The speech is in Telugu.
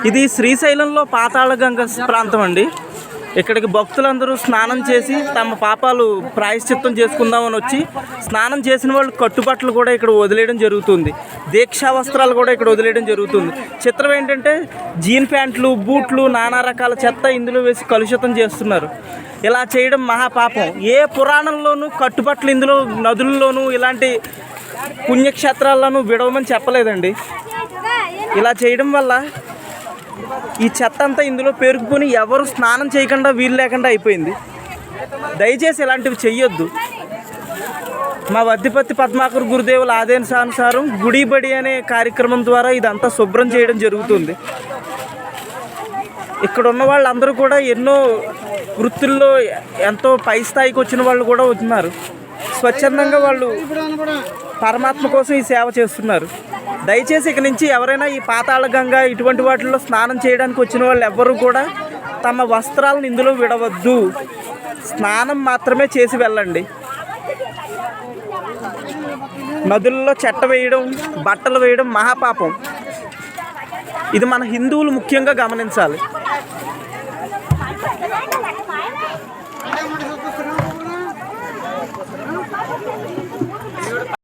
ఇది శ్రీశైలంలో పాతాళగంగ ప్రాంతం అండి. ఇక్కడికి భక్తులందరూ స్నానం చేసి తమ పాపాలు ప్రాయశ్చిత్తం చేసుకుందామని వచ్చి స్నానం చేసిన వాళ్ళు కట్టుబట్టలు కూడా ఇక్కడ వదిలేయడం జరుగుతుంది. దీక్షా వస్త్రాలు కూడా ఇక్కడ వదిలేయడం జరుగుతుంది. చిత్రం ఏంటంటే జీన్ ప్యాంట్లు, బూట్లు, నానా రకాల చెత్త ఇందులో వేసి కలుషితం చేస్తున్నారు. ఇలా చేయడం మహాపాపం. ఏ పురాణంలోనూ కట్టుబట్టలు ఇందులో నదుల్లోనూ ఇలాంటి పుణ్యక్షేత్రాల్లోనూ విడవమని చెప్పలేదండి. ఇలా చేయడం వల్ల ఈ చెత్త అంతా ఇందులో పేరుకుపోయి ఎవరు స్నానం చేయకుండా వీలు లేకుండా అయిపోయింది. దయచేసి ఇలాంటివి చెయ్యొద్దు. మా వద్దిపత్తి పద్మాకర్ గురుదేవుల ఆదేశానుసారం గుడి బడి అనే కార్యక్రమం ద్వారా ఇదంతా శుభ్రం చేయడం జరుగుతుంది. ఇక్కడ ఉన్న వాళ్ళందరూ కూడా ఎన్నో వృత్తుల్లో ఎంతో పై స్థాయికి వచ్చిన వాళ్ళు కూడా ఉన్నారు. స్వచ్ఛందంగా వాళ్ళు పరమాత్మ కోసం ఈ సేవ చేస్తున్నారు. దయచేసి ఇక నుంచి ఎవరైనా ఈ పాతాళగంగ ఇటువంటి వాటిల్లో స్నానం చేయడానికి వచ్చిన వాళ్ళు ఎవ్వరూ కూడా తమ వస్త్రాలను ఇందులో విడవద్దు. స్నానం మాత్రమే చేసి వెళ్ళండి. నదుల్లో చెట్ట వేయడం, బట్టలు వేయడం మహాపాపం. ఇది మన హిందువులు ముఖ్యంగా గమనించాలి.